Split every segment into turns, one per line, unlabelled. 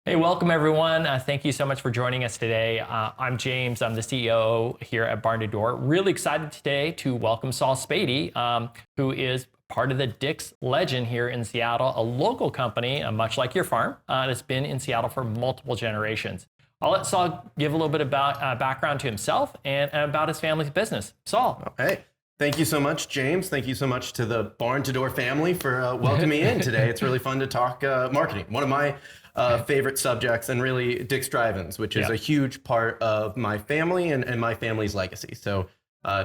Hey, welcome everyone. Thank you so much for joining us today. I'm James. I'm the CEO here at Barn2Door. Really excited today to welcome Saul Spady, who is part of the Dick's Legend here in Seattle, a local company, much like your farm, that's been in Seattle for multiple generations. I'll let Saul give a little bit about background to himself and about his family's business. Saul.
Hey, thank you so much, James. Thank you so much to the Barn2Door family for welcoming me in today. It's really fun to talk marketing. One of my favorite subjects, and really Dick's Drive-ins, which is a huge part of my family and my family's legacy. So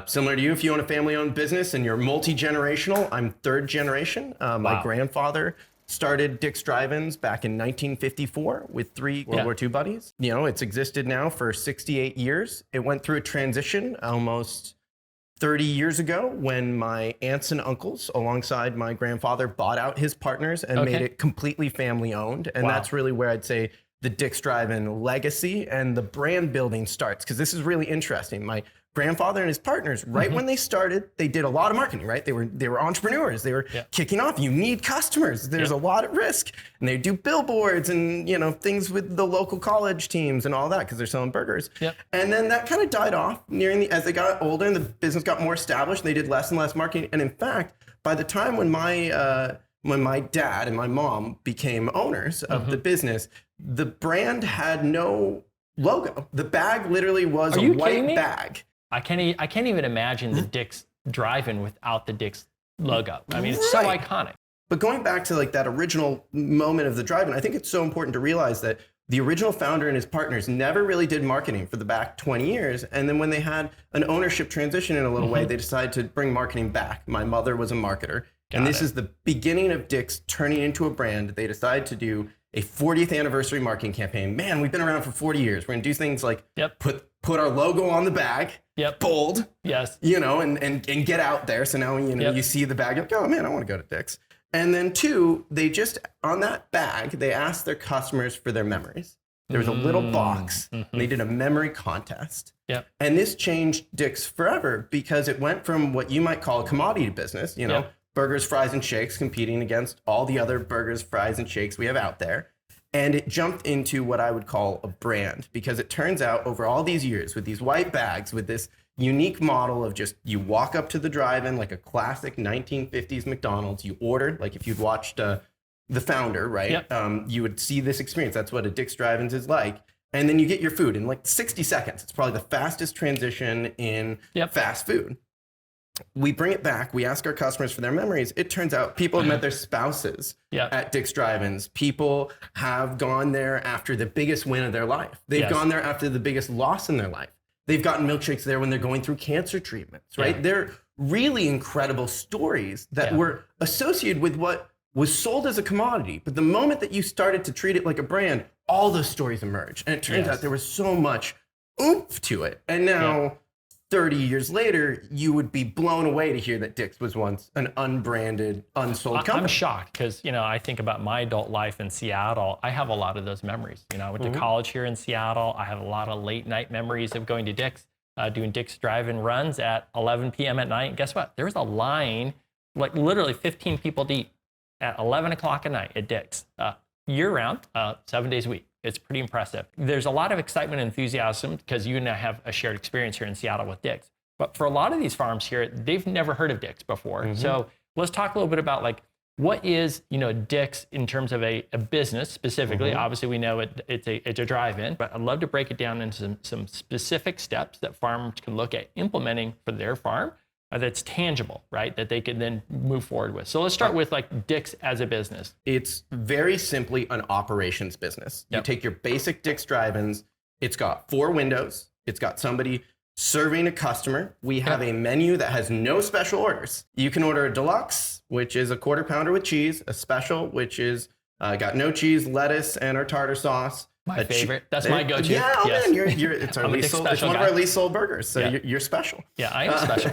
similar to you, if you own a family-owned business and you're multi-generational, I'm third generation. My grandfather started Dick's Drive-ins back in 1954 with three World War II buddies. You know, it's existed now for 68 years. It went through a transition almost 30 years ago when my aunts and uncles, alongside my grandfather, bought out his partners and made it completely family owned. And that's really where I'd say the Dick's Drive-in legacy and the brand building starts, because this is really interesting. My grandfather and his partners, when they started, they did a lot of marketing, right? They were entrepreneurs. They were kicking off. You need customers. There's a lot at risk. And they do billboards and, you know, things with the local college teams and all that, because they're selling burgers. And then that kind of died off as they got older and the business got more established. They did less and less marketing. And in fact, by the time when my dad and my mom became owners of the business, the brand had no logo. The bag literally was a white bag.
I can't even imagine the Dick's Drive-in without the Dick's logo. I mean, it's so iconic.
But going back to like that original moment of the drive-in, I think it's so important to realize that the original founder and his partners never really did marketing for the back 20 years. And then when they had an ownership transition in a little way, they decided to bring marketing back. My mother was a marketer. And this is the beginning of Dick's turning into a brand. They decided to do a 40th anniversary marketing campaign. Man, we've been around for 40 years. We're gonna do things like put our logo on the bag, bold, you know, and get out there. So now, you know, you see the bag, you're like, oh man, I want to go to Dick's. And then two, they just, on that bag, they asked their customers for their memories. There was a little box, and they did a memory contest. And this changed Dick's forever, because it went from what you might call a commodity business, you know, burgers, fries, and shakes competing against all the other burgers, fries, and shakes we have out there. And it jumped into what I would call a brand, because it turns out over all these years with these white bags, with this unique model of just, you walk up to the drive-in like a classic 1950s McDonald's, you order, like if you'd watched The Founder, right? You would see this experience. That's what a Dick's Drive-in is like. And then you get your food in like 60 seconds. It's probably the fastest transition in fast food. We bring it back. We ask our customers for their memories. It turns out people have met their spouses at Dick's Drive-ins. People have gone there after the biggest win of their life. They've gone there after the biggest loss in their life. They've gotten milkshakes there when they're going through cancer treatments, right? They're really incredible stories that were associated with what was sold as a commodity. But the moment that you started to treat it like a brand, all those stories emerged. And it turns out there was so much oomph to it. And now, 30 years later, you would be blown away to hear that Dick's was once an unbranded, unsold company.
I'm shocked because, you know, I think about my adult life in Seattle. I have a lot of those memories. You know, I went to college here in Seattle. I have a lot of late night memories of going to Dick's, doing Dick's Drive-in runs at 11 p.m. at night. And guess what? There was a line, like literally 15 people deep at 11 o'clock at night at Dick's, year round, 7 days a week. It's pretty impressive. There's a lot of excitement and enthusiasm because you and I have a shared experience here in Seattle with Dick's. But for a lot of these farms here, they've never heard of Dick's before. So let's talk a little bit about like, what is, you know, Dick's in terms of a business specifically? Obviously, we know it's a drive-in, but I'd love to break it down into some specific steps that farmers can look at implementing for their farm that's tangible, right? That they can then move forward with. So let's start with like Dick's as a business.
It's very simply an operations business. You take your basic Dick's Drive-ins. It's got 4 windows. It's got somebody serving a customer. We have a menu that has no special orders. You can order a deluxe, which is a quarter pounder with cheese, a special, which is got no cheese, lettuce, and our tartar sauce.
My favorite. That's my go-to.
Yeah, oh man, it's our least sold. It's one of our least sold burgers, so you're special.
Yeah, I am special.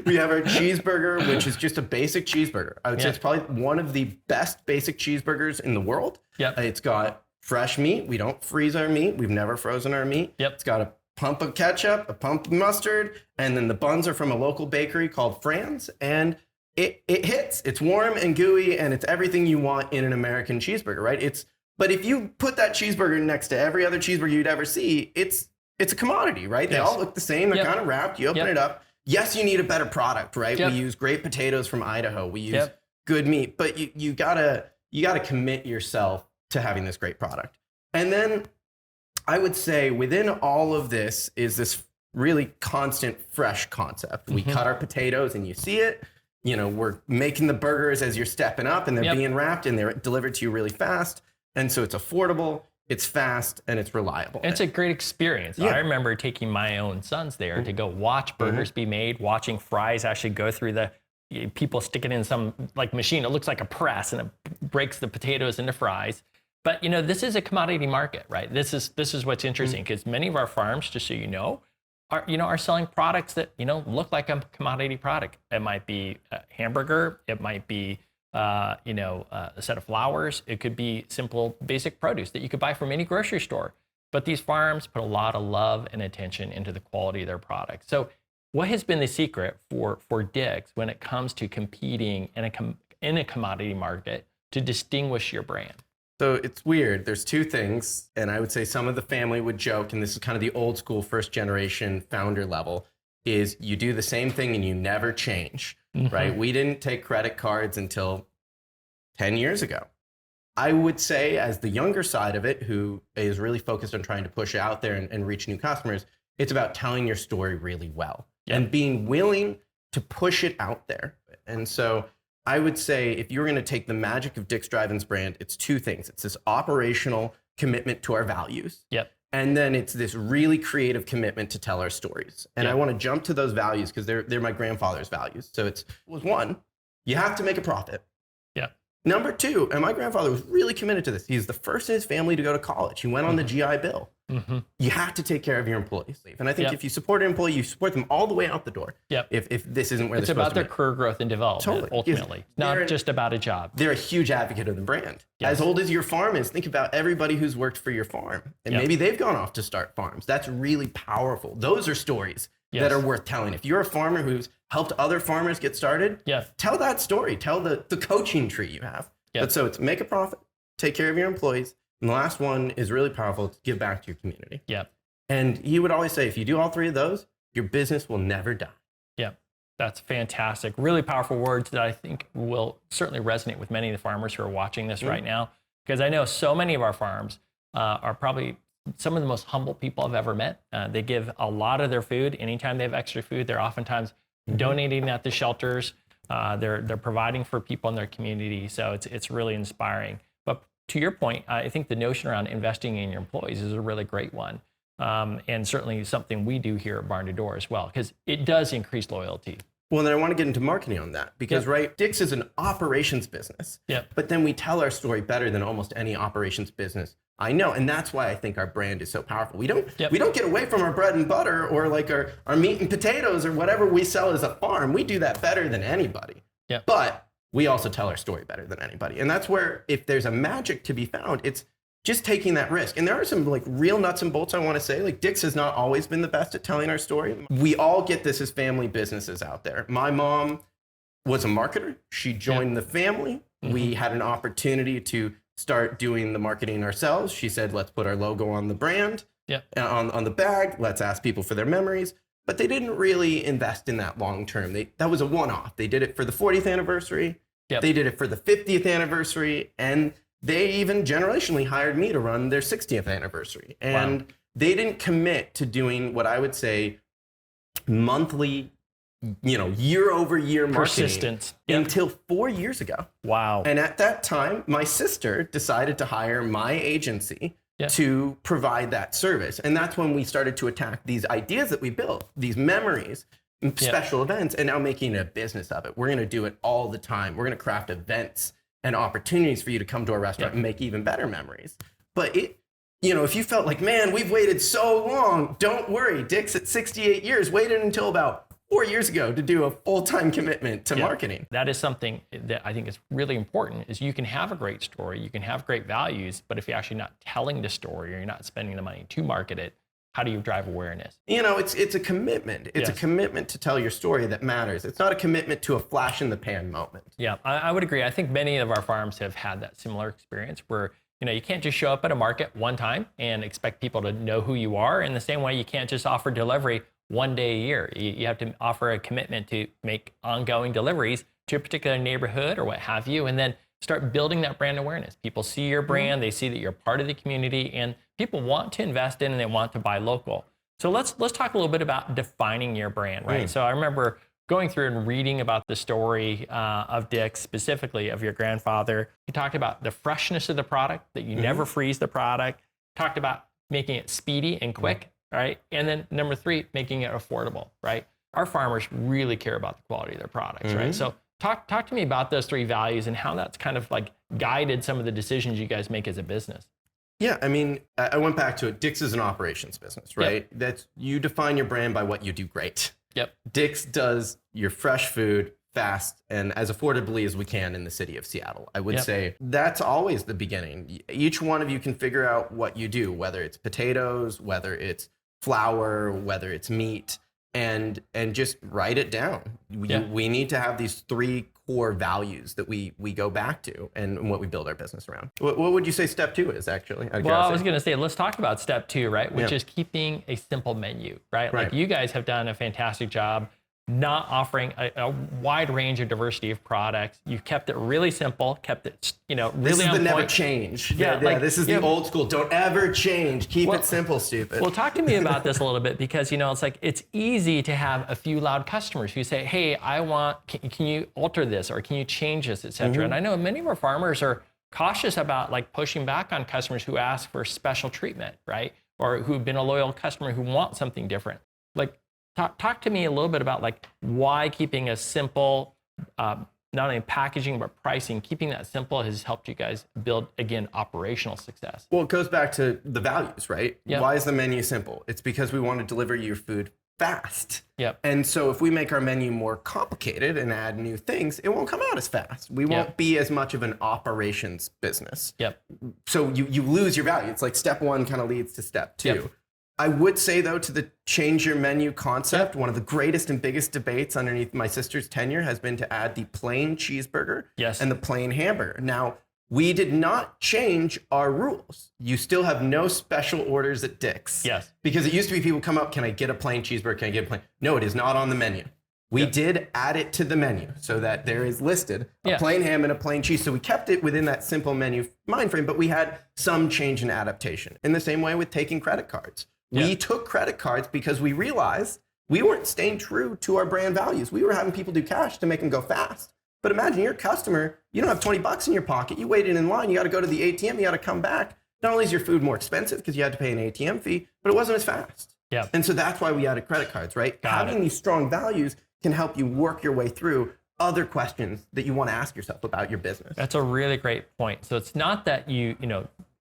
We have our cheeseburger, which is just a basic cheeseburger. I would say it's probably one of the best basic cheeseburgers in the world. It's got fresh meat. We don't freeze our meat. We've never frozen our meat. It's got a pump of ketchup, a pump of mustard, and then the buns are from a local bakery called Fran's, and it hits. It's warm and gooey, and it's everything you want in an American cheeseburger, right? It's But if you put that cheeseburger next to every other cheeseburger you'd ever see, it's a commodity, right? They all look the same. They're kind of wrapped. You open it up. Yes, you need a better product, right? We use great potatoes from Idaho. We use good meat, but you gotta commit yourself to having this great product. And then I would say within all of this is this really constant fresh concept. We cut our potatoes and you see it. We're making the burgers as you're stepping up and they're being wrapped and they're delivered to you really fast. And so it's affordable, it's fast, and it's reliable.
It's a great experience. I remember taking my own sons there to go watch burgers be made, watching fries actually go through people stick it in some machine. It looks like a press and it breaks the potatoes into fries. But this is a commodity market, right? This is what's interesting because many of our farms, just so you know, are selling products that look like a commodity product. It might be a hamburger, it might be a set of flowers. It could be simple, basic produce that you could buy from any grocery store. But these farms put a lot of love and attention into the quality of their products. So what has been the secret for Dick's when it comes to competing in a commodity market to distinguish your brand?
So it's weird. There's two things, and I would say some of the family would joke, and this is kind of the old school first generation founder level, is you do the same thing and you never change, right? We didn't take credit cards until 10 years ago. I would say as the younger side of it, who is really focused on trying to push out there and reach new customers, it's about telling your story really well and being willing to push it out there. And so I would say if you're going to take the magic of Dick's Drive-In's brand, it's two things. It's this operational commitment to our values. And then it's this really creative commitment to tell our stories. And I want to jump to those values because they're my grandfather's values. So it was one, you have to make a profit. Number two, and my grandfather was really committed to this. He's the first in his family to go to college. He went on the GI Bill. You have to take care of your employees. And I think if you support an employee, you support them all the way out the door. If this isn't where
it's about their career growth and development, ultimately. Not just about a job.
They're a huge advocate of the brand. As old as your farm is, think about everybody who's worked for your farm. And maybe they've gone off to start farms. That's really powerful. Those are stories that are worth telling. If you're a farmer who's helped other farmers get started, tell that story. Tell the coaching tree you have. But so it's make a profit, take care of your employees. And the last one is really powerful, to give back to your community. And he would always say, if you do all three of those, your business will never die.
That's fantastic. Really powerful words that I think will certainly resonate with many of the farmers who are watching this right now. Because I know so many of our farms are probably some of the most humble people I've ever met. They give a lot of their food. Anytime they have extra food, they're oftentimes donating at the shelters. They're providing for people in their community. So it's really inspiring. But to your point, I think the notion around investing in your employees is a really great one. And certainly something we do here at Barn2Door as well, because it does increase loyalty.
Well, then I want to get into marketing on that because, right, Dick's is an operations business. But then we tell our story better than almost any operations business I know. And that's why I think our brand is so powerful. We don't get away from our bread and butter or like our meat and potatoes or whatever we sell as a farm. We do that better than anybody. But we also tell our story better than anybody. And that's where, if there's a magic to be found, it's just taking that risk. And there are some like real nuts and bolts I want to say. Like Dick's has not always been the best at telling our story. We all get this as family businesses out there. My mom was a marketer. She joined the family. We had an opportunity to start doing the marketing ourselves. She said, let's put our logo on the brand, on the bag. Let's ask people for their memories. But they didn't really invest in that long term. That was a one-off. They did it for the 40th anniversary. They did it for the 50th anniversary. And they even generationally hired me to run their 60th anniversary. And they didn't commit to doing what I would say monthly, year over year marketing until 4 years ago. And at that time, my sister decided to hire my agency to provide that service. And that's when we started to attack these ideas that we built, these memories, special events, and now making a business of it. We're going to do it all the time. We're going to craft events and opportunities for you to come to our restaurant and make even better memories. But if you felt like, man, we've waited so long, don't worry. Dick's at 68 years waited until about 4 years ago to do a full-time commitment to marketing.
That is something that I think is really important, is you can have a great story, you can have great values, but if you're actually not telling the story or you're not spending the money to market it, how do you drive awareness?
It's a commitment. It's a commitment to tell your story that matters. It's not a commitment to a flash in the pan moment.
I would agree. I think many of our farms have had that similar experience where you can't just show up at a market one time and expect people to know who you are. In the same way, you can't just offer delivery one day a year. You have to offer a commitment to make ongoing deliveries to a particular neighborhood or what have you, and then start building that brand awareness. People see your brand, they see that you're part of the community, and people want to invest in and they want to buy local. So let's talk a little bit about defining your brand, right? So I remember going through and reading about the story of Dick's, specifically of your grandfather. He talked about the freshness of the product, that you never freeze the product. Talked about making it speedy and quick, right? And then number 3, making it affordable, right? Our farmers really care about the quality of their products, right? So talk to me about those 3 values and how that's kind of like guided some of the decisions you guys make as a business.
Yeah, I mean, I went back to it. Dick's is an operations business, right? That's, you define your brand by what you do great. Dick's does your fresh food fast and as affordably as we can in the city of Seattle. I would say that's always the beginning. Each one of you can figure out what you do, whether it's potatoes, whether it's flour, whether it's meat, and just write it down. We need to have these 3 core values that we go back to and what we build our business around. What would you say step 2 is, actually?
Well, I was going to say, let's talk about step 2, right? Which is keeping a simple menu, right? Like you guys have done a fantastic job not offering a wide range of diversity of products. You've kept it really simple, kept it, really on point. This is
the never change. This is the old school. Don't ever change. Keep it simple, stupid.
Well, talk to me about this a little bit, because, it's like, it's easy to have a few loud customers who say, hey, can you alter this, or can you change this, et cetera. And I know many of our farmers are cautious about like pushing back on customers who ask for special treatment, right? Or who've been a loyal customer who want something different. Like, talk to me a little bit about like why keeping a simple, not only packaging, but pricing, keeping that simple has helped you guys build, again, operational success.
Well, it goes back to the values, right? Why is the menu simple? It's because we want to deliver your food fast. And so if we make our menu more complicated and add new things, it won't come out as fast. We won't be as much of an operations business. So you lose your value. It's like step 1 kind of leads to step 2. I would say, though, to the change your menu concept, one of the greatest and biggest debates underneath my sister's tenure has been to add the plain cheeseburger and the plain hamburger. Now, we did not change our rules. You still have no special orders at Dick's. Because it used to be people come up, can I get a plain cheeseburger? Can I get a plain? No, it is not on the menu. We did add it to the menu so that there is listed a plain ham and a plain cheese. So we kept it within that simple menu mind frame, but we had some change and adaptation. In the same way with taking credit cards. We took credit cards because we realized we weren't staying true to our brand values. We were having people do cash to make them go fast. But imagine you're a customer, you don't have 20 bucks in your pocket, you waited in line, you got to go to the ATM, you got to come back. Not only is your food more expensive because you had to pay an ATM fee, but it wasn't as fast. And so that's why we added credit cards, right? Having these strong values can help you work your way through other questions that you want to ask yourself about your business.
That's a really great point. So it's not that you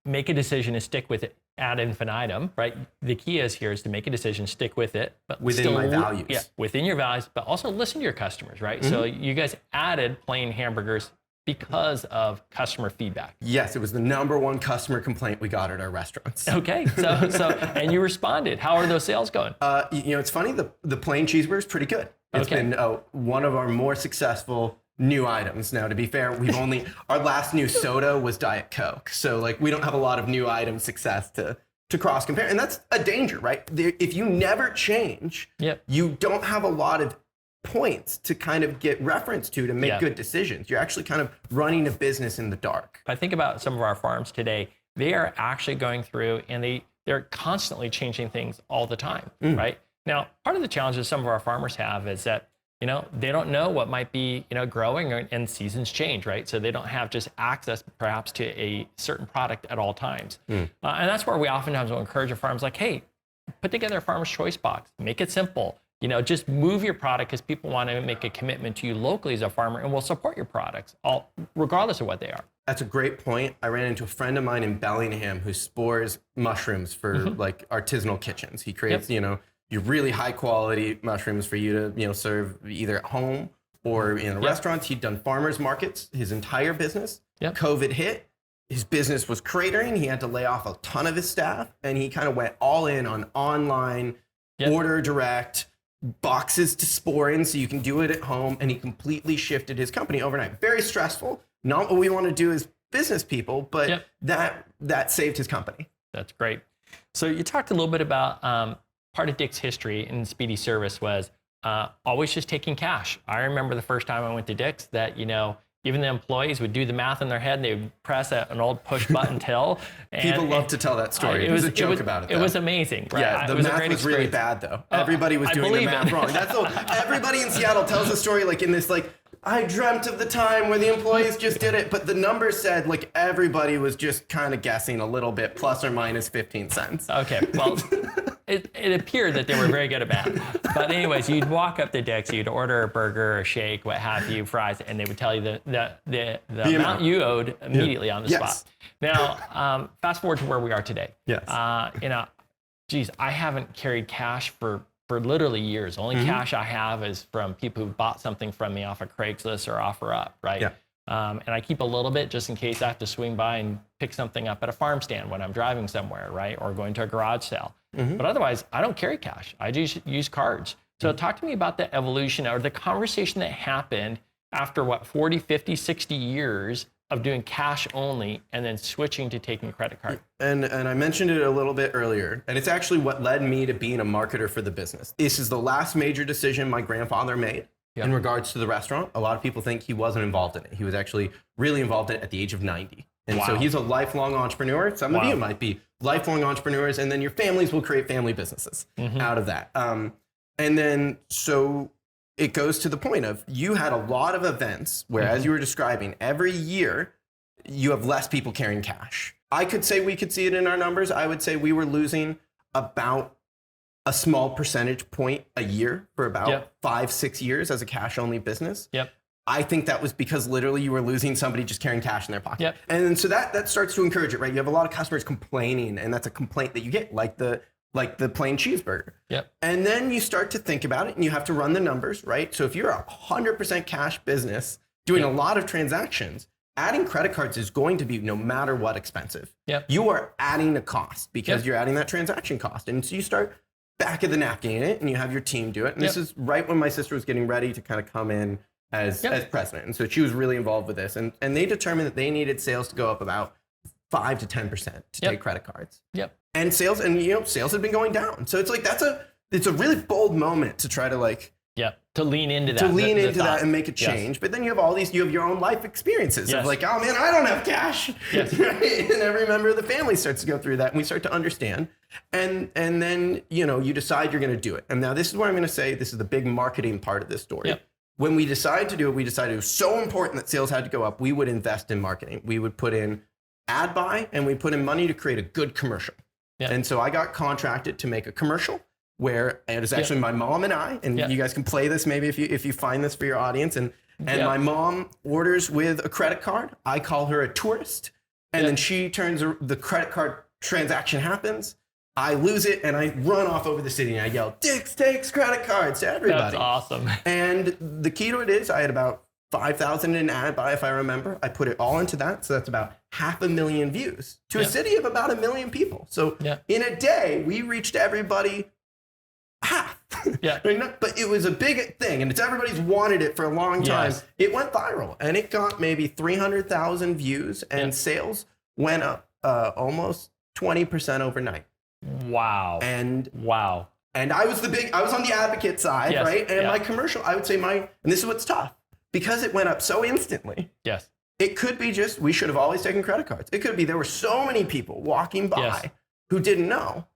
make a decision and stick with it ad infinitum, right? The key is to make a decision, stick with it, but
within my values.
Within your values, but also listen to your customers, right? So you guys added plain hamburgers because of customer feedback.
Yes, it was the #1 customer complaint we got at our restaurants.
Okay, so and you responded. How are those sales going?
It's funny, the plain cheeseburger is pretty good. It's been one of our more successful new items. Now, to be fair, our last new soda was Diet Coke. So like, we don't have a lot of new item success to cross compare. And that's a danger, right? If you never change, you don't have a lot of points to kind of get reference to make good decisions. You're actually kind of running a business in the dark.
I think about some of our farms today, they are actually going through and they're constantly changing things all the time, right? Now, part of the challenges some of our farmers have is that they don't know what might be, growing, and seasons change, right? So they don't have just access perhaps to a certain product at all times. And that's where we oftentimes will encourage our farms like, hey, put together a farmer's choice box, make it simple, just move your product because people want to make a commitment to you locally as a farmer, and we'll support your products regardless of what they are.
That's a great point. I ran into a friend of mine in Bellingham who spores mushrooms for like artisanal kitchens. He creates, your really high quality mushrooms for you to, serve either at home or in restaurants. He'd done farmers markets, his entire business. COVID hit, his business was cratering. He had to lay off a ton of his staff, and he kind of went all in on online, order direct, boxes to spore in so you can do it at home. And he completely shifted his company overnight. Very stressful. Not what we want to do as business people, but that saved his company.
That's great. So you talked a little bit about part of Dick's history in Speedy service was always just taking cash. I remember the first time I went to Dick's that, even the employees would do the math in their head and they would press an old push button till.
People love to tell that story. There's a joke about it, though.
It was amazing, right?
Yeah, the math was really bad, though. Everybody was doing the math wrong. Everybody in Seattle tells the story like in this, like, I dreamt of the time where the employees just did it, but the numbers said like everybody was just kind of guessing a little bit, plus or minus 15 cents.
Okay, well, it appered that they were very good at math. But anyways, you'd walk up to Dick's, you'd order a burger, a shake, what have you, fries, and they would tell you the amount you owed immediately on the spot. Now, fast forward to where we are today.
Yes.
Geez, I haven't carried cash for literally years. Only cash I have is from people who bought something from me off of Craigslist or OfferUp, right?
Yeah.
And I keep a little bit just in case I have to swing by and pick something up at a farm stand when I'm driving somewhere, right? Or going to a garage sale. But otherwise, I don't carry cash. I just use cards. So talk to me about the evolution or the conversation that happened after 40, 50, 60 years of doing cash only and then switching to taking credit card.
And I mentioned it a little bit earlier, and it's actually what led me to being a marketer for the business. This is the last major decision my grandfather made in regards to the restaurant. A lot of people think he wasn't involved in it. He was actually really involved in it at the age of 90. And so he's a lifelong entrepreneur. Some of you might be lifelong entrepreneurs, and then your families will create family businesses out of that. And then so it goes to the point of you had a lot of events where, as you were describing, every year you have less people carrying cash. I could say we could see it in our numbers. I would say we were losing about a small percentage point a year for about 5-6 years as a cash only business. I think that was because literally you were losing somebody just carrying cash in their pocket. And so that starts to encourage it, right? You have a lot of customers complaining, and that's a complaint that you get, like the plain cheeseburger. And then you start to think about it and you have to run the numbers, right? So if you're a 100% cash business doing a lot of transactions, adding credit cards is going to be, no matter what, expensive. You are adding a cost because you're adding that transaction cost. And so you start back of the napkin in it and you have your team do it. And this is right when my sister was getting ready to kind of come in as president. And so she was really involved with this. And they determined that they needed sales to go up about 5 to 10% to take credit cards. And sales had been going down. So it's like it's a really bold moment to try to
to lean into that.
To lean into that and make a change. But then you have your own life experiences of like, oh man, I don't have cash. Right? And every member of the family starts to go through that, and we start to understand. And then you decide you're going to do it. And now this is where I'm going to say this is the big marketing part of this story. When we decided to do it, we decided it was so important that sales had to go up. We would invest in marketing. We would put in ad buy, and we put in money to create a good commercial. And so I got contracted to make a commercial where it was actually my mom and I, and you guys can play this maybe if you find this for your audience. And my mom orders with a credit card. I call her a tourist, and then she turns the credit card transaction happens. I lose it and I run off over the city and I yell, Dick's takes credit cards to everybody.
That's awesome.
And the key to it is I had about 5,000 in ad buy, if I remember. I put it all into that. So that's about 500,000 views to a city of about 1 million people. So in a day, we reached everybody half. But it was a big thing, and everybody's wanted it for a long time. It went viral, and it got maybe 300,000 views, and sales went up almost 20% overnight.
Wow.
And I was on the advocate side, right? And my commercial, I would say and this is what's tough, because it went up so instantly. It could be just, we should have always taken credit cards. It could be there were so many people walking by who didn't know.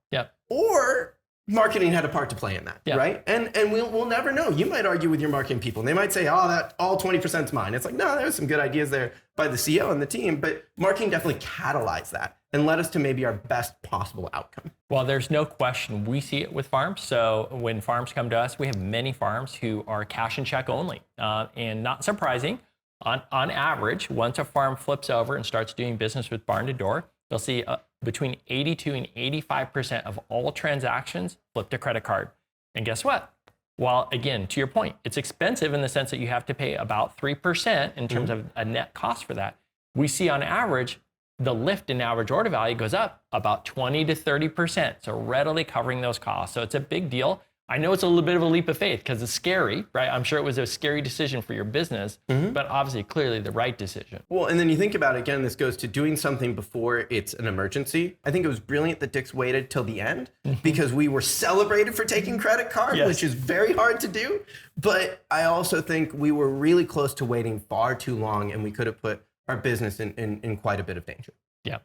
Or marketing had a part to play in that, right? And we'll never know. You might argue with your marketing people, and they might say, oh, that all 20% is mine. It's like, no, there's some good ideas there by the CEO and the team, but marketing definitely catalyzed that and led us to maybe our best possible outcome.
Well, there's no question. We see it with farms. So when farms come to us, we have many farms who are cash and check only. And not surprising, on average, once a farm flips over and starts doing business with Barn2Door, they'll see between 82 and 85% of all transactions flip to credit card. And guess what? While, again, to your point, it's expensive in the sense that you have to pay about 3% in terms of a net cost for that. We see on average, the lift in average order value goes up about 20 to 30%. So readily covering those costs. So it's a big deal. I know it's a little bit of a leap of faith because it's scary, right? I'm sure it was a scary decision for your business, but obviously, clearly the right decision.
Well, and then you think about it again, this goes to doing something before it's an emergency. I think it was brilliant that Dick's waited till the end because we were celebrated for taking credit card, which is very hard to do. But I also think we were really close to waiting far too long, and we could have put our business in quite a bit of danger.
Yeah.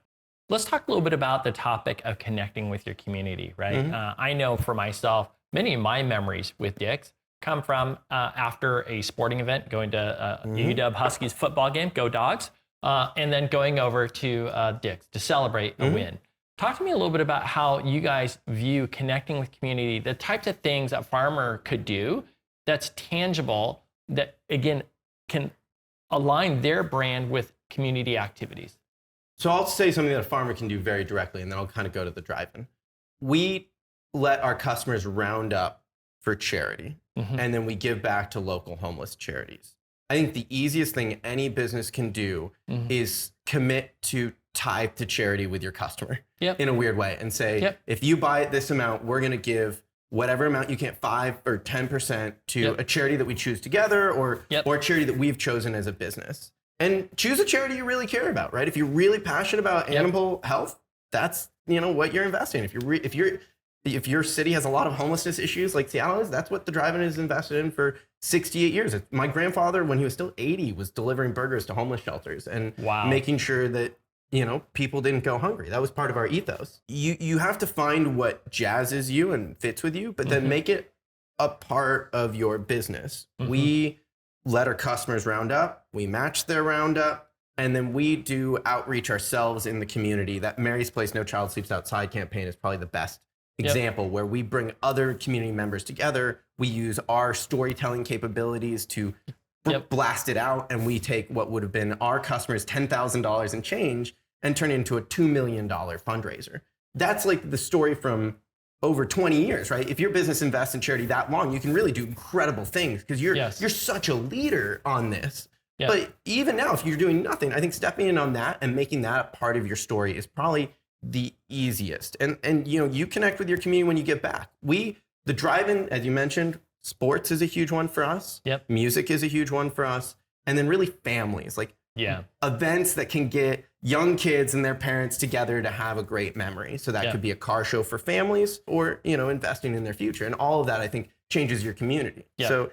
Let's talk a little bit about the topic of connecting with your community, right? I know for myself, many of my memories with Dick's come from after a sporting event, going to UW Huskies football game, go Dogs, and then going over to Dick's to celebrate a win. Talk to me a little bit about how you guys view connecting with community, the types of things a farmer could do that's tangible, that again, can align their brand with community activities.
So I'll say something that a farmer can do very directly, and then I'll kind of go to the drive-in. We let our customers round up for charity, and then we give back to local homeless charities. I think the easiest thing any business can do is commit to tithe to charity with your customer in a weird way and say, if you buy this amount, we're going to give whatever amount you can, 5 or 10% to a charity that we choose together or a charity that we've chosen as a business. And choose a charity you really care about, right? If you're really passionate about animal health, that's what you're investing in. If your city has a lot of homelessness issues like Seattle is, that's what the drive-in is invested in for 68 years. My grandfather, when he was still 80, was delivering burgers to homeless shelters and making sure that people didn't go hungry. That was part of our ethos. You have to find what jazzes you and fits with you, but then make it a part of your business. We let our customers round up, we match their roundup, and then we do outreach ourselves in the community. That Mary's Place No Child Sleeps Outside campaign is probably the best example where we bring other community members together. We use our storytelling capabilities to blast it out, and we take what would have been our customers' $10,000 and change and turn it into a $2 million fundraiser. That's like the story from over 20 years, right? If your business invests in charity that long, you can really do incredible things because you're such a leader on this. But even now, if you're doing nothing, I think stepping in on that and making that a part of your story is probably the easiest. And you connect with your community when you get back. The drive-in, as you mentioned, sports is a huge one for us. Music is a huge one for us. And then really families, like events that can get young kids and their parents together to have a great memory. So that could be a car show for families or, investing in their future. And all of that, I think, changes your community. So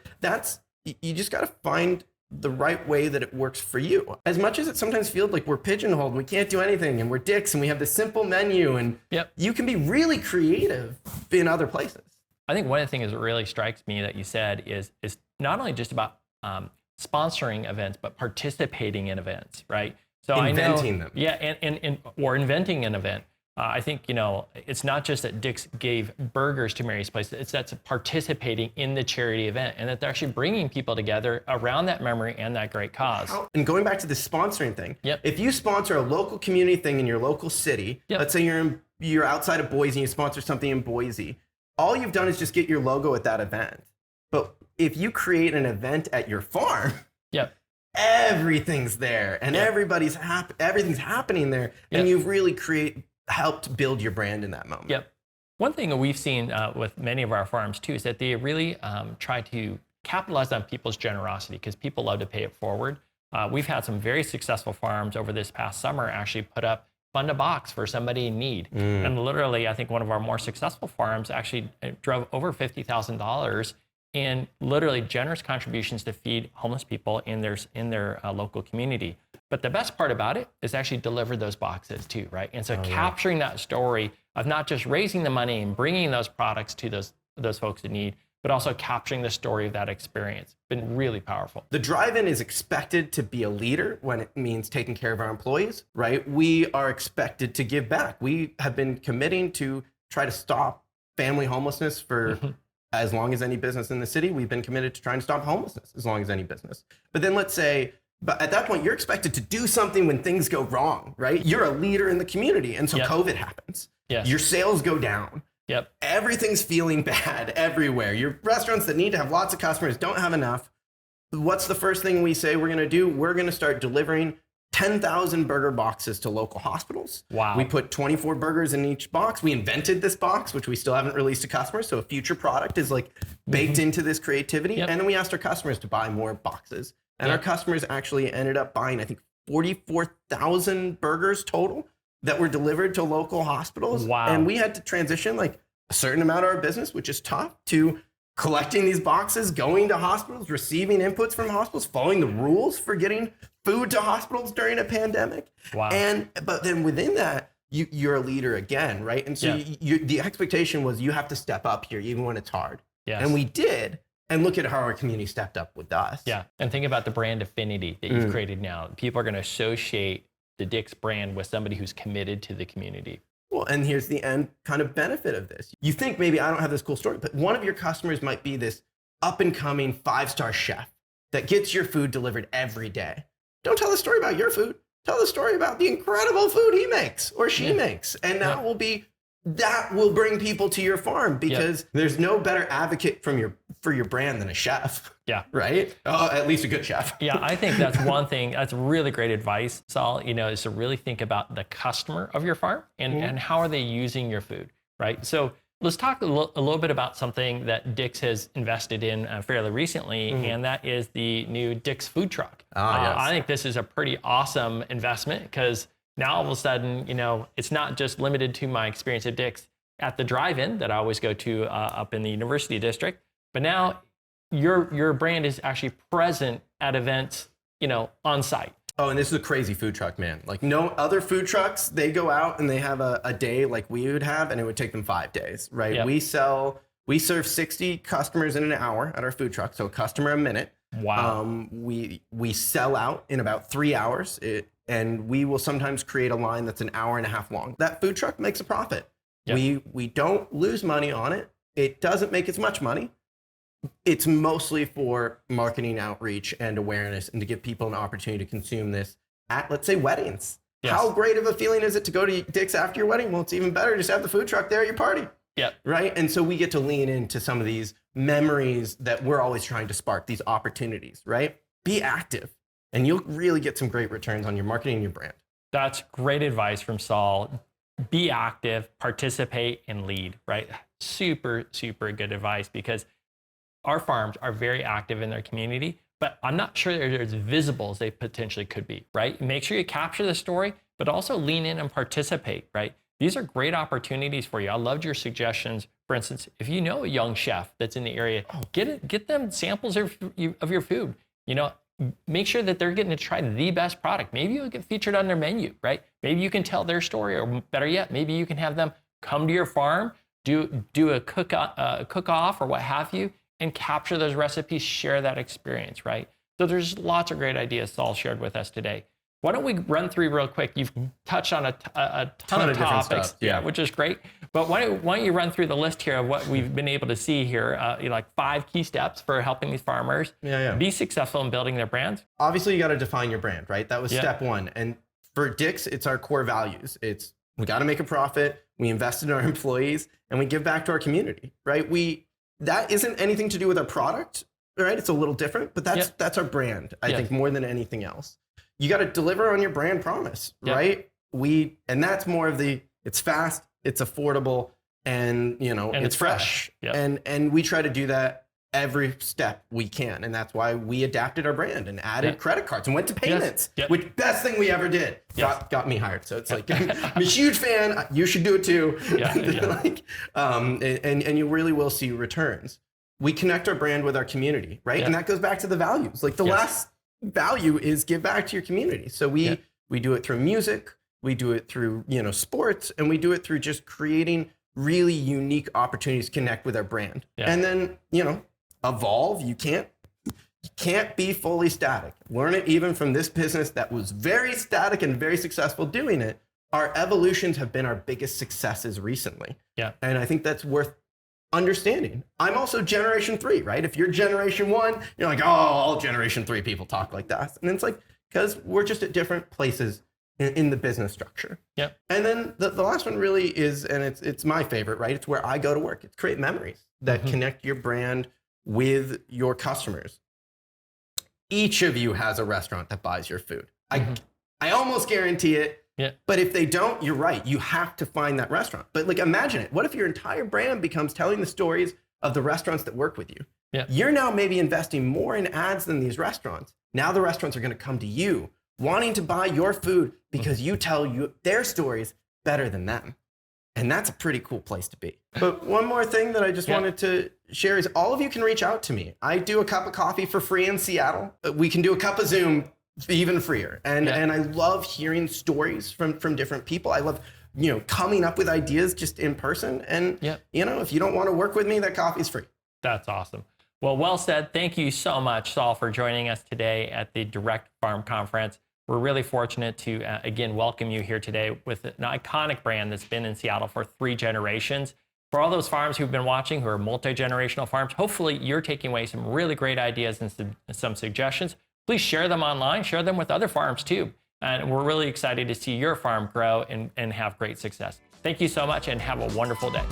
you just got to find the right way that it works for you. As much as it sometimes feels like we're pigeonholed and we can't do anything and we're Dick's and we have this simple menu and you can be really creative in other places.
I think one of the things that really strikes me that you said is not only just about sponsoring events, but participating in events, right? So
inventing them.
Or inventing an event. I think, it's not just that Dick's gave burgers to Mary's Place, it's that's participating in the charity event and that they're actually bringing people together around that memory and that great cause.
And going back to the sponsoring thing, if you sponsor a local community thing in your local city, let's say you're outside of Boise and you sponsor something in Boise, all you've done is just get your logo at that event. But if you create an event at your farm, everything's there and everything's happening there, and you've really helped build your brand in that moment.
One thing that we've seen with many of our farms too is that they really try to capitalize on people's generosity because people love to pay it forward. We've had some very successful farms over this past summer actually put up fund a box for somebody in need. And literally, I think one of our more successful farms actually drove over $50,000 in literally generous contributions to feed homeless people in their local community. But the best part about it is actually deliver those boxes too, right? And so capturing that story of not just raising the money and bringing those products to those folks in need, but also capturing the story of that experience. Been really powerful.
The drive-in is expected to be a leader when it means taking care of our employees, right? We are expected to give back. We have been committing to try to stop family homelessness for as long as any business in the city. We've been committed to trying to stop homelessness as long as any business. But then let's say, but at that point, you're expected to do something when things go wrong, right? You're a leader in the community. And so COVID happens. Your sales go down. Everything's feeling bad everywhere. Your restaurants that need to have lots of customers don't have enough. What's the first thing we say we're going to do? We're going to start delivering 10,000 burger boxes to local hospitals.
Wow.
We put 24 burgers in each box. We invented this box, which we still haven't released to customers. So a future product is like baked into this creativity.
Yep.
And then we asked our customers to buy more boxes. And
Yep.
our customers actually ended up buying, I think, 44,000 burgers total that were delivered to local hospitals.
Wow.
And we had to transition like a certain amount of our business, which is tough, to collecting these boxes, going to hospitals, receiving inputs from hospitals, following the rules for getting food to hospitals during a pandemic.
Wow.
But then within that, you're a leader again, right? And so the expectation was you have to step up here even when it's hard.
Yes.
And we did. And look at how our community stepped up with us.
Yeah. And think about the brand affinity that you've created now. People are going to associate the Dick's brand with somebody who's committed to the community.
Well, and here's the end kind of benefit of this. You think maybe I don't have this cool story, but one of your customers might be this up and coming 5-star chef that gets your food delivered every day. Don't tell the story about your food. Tell the story about the incredible food he makes or she makes. And that will bring people to your farm because there's no better advocate for your brand than a chef.
Yeah.
Right? Oh, at least a good chef.
Yeah, I think that's one thing. That's really great advice, Saul, is to really think about the customer of your farm and how are they using your food, right? So let's talk a little bit about something that Dick's has invested in fairly recently, and that is the new Dick's food truck.
Yes.
I think this is a pretty awesome investment because now all of a sudden, it's not just limited to my experience at Dick's at the drive-in that I always go to up in the University District, but now your brand is actually present at events, on site.
Oh, and this is a crazy food truck, man. Like no other food trucks, they go out and they have a day like we would have, and it would take them 5 days, right?
Yep.
We serve 60 customers in an hour at our food truck, so a customer a minute.
Wow.
We sell out in about 3 hours, and we will sometimes create a line that's an hour and a half long. That food truck makes a profit.
Yep.
We don't lose money on it. It doesn't make as much money. It's mostly for marketing outreach and awareness and to give people an opportunity to consume this at, let's say, weddings.
Yes.
How great of a feeling is it to go to Dick's after your wedding? Well, it's even better just have the food truck there at your party.
Yeah.
Right. And so we get to lean into some of these memories that we're always trying to spark, these opportunities, right? Be active and you'll really get some great returns on your marketing and your brand.
That's great advice from Saul. Be active, participate, and lead, right? Super, super good advice because our farms are very active in their community, but I'm not sure they're as visible as they potentially could be, right? Make sure you capture the story, but also lean in and participate, right? These are great opportunities for you. I loved your suggestions. For instance, if you know a young chef that's in the area, get them samples of your food. Make sure that they're getting to try the best product. Maybe you'll get featured on their menu, right? Maybe you can tell their story, or better yet, maybe you can have them come to your farm, do a cook-off or what have you, and capture those recipes, share that experience, right? So there's lots of great ideas Saul shared with us today. Why don't we run through real quick? You've touched on a ton of
different
topics,
stuff, yeah.
which is great. But why don't you run through the list here of what we've been able to see here, like 5 key steps for helping these farmers be successful in building their brands?
Obviously, you got to define your brand, right? That was step one. And for Dick's, it's our core values. It's we got to make a profit, we invest in our employees, and we give back to our community, right? That isn't anything to do with our product, right? It's a little different, but that's our brand, I think, more than anything else. You got to deliver on your brand promise, right? And that's more of it's fast, it's affordable, and it's fresh.
Yep.
And we try to do that every step we can. And that's why we adapted our brand and added credit cards and went to payments, which best thing we ever did. Got me hired. So it's like, I'm a huge fan. You should do it too. And you really will see returns. We connect our brand with our community, right? And that goes back to the values. Like the last value is give back to your community. So we do it through music, we do it through, sports, and we do it through just creating really unique opportunities to connect with our brand. And then, evolve. You can't be fully static. Learn it even from this business that was very static and very successful doing it. Our evolutions have been our biggest successes recently. And I think that's worth understanding. I'm also generation 3, right? If you're generation 1, you're like, oh, all generation 3 people talk like that. And it's like, because we're just at different places in the business structure. And then the last one really is, and it's my favorite, right? It's where I go to work. It's create memories that connect your brand with your customers. Each of you has a restaurant that buys your food. I I almost guarantee it.
Yeah.
But if they don't, you're right. You have to find that restaurant. But like, imagine it. What if your entire brand becomes telling the stories of the restaurants that work with you?
Yeah.
You're now maybe investing more in ads than these restaurants. Now the restaurants are going to come to you, wanting to buy your food because you tell their stories better than them. And that's a pretty cool place to be. But one more thing that I just wanted to share is all of you can reach out to me. I do a cup of coffee for free in Seattle. We can do a cup of Zoom even freer. And I love hearing stories from different people. I love, coming up with ideas just in person. And, if you don't want to work with me, that coffee's free.
That's awesome. Well said. Thank you so much, Saul, for joining us today at the Direct Farm Conference. We're really fortunate to, again, welcome you here today with an iconic brand that's been in Seattle for 3 generations. For all those farms who've been watching who are multi-generational farms, hopefully you're taking away some really great ideas and some suggestions. Please share them online, share them with other farms too. And we're really excited to see your farm grow and have great success. Thank you so much and have a wonderful day.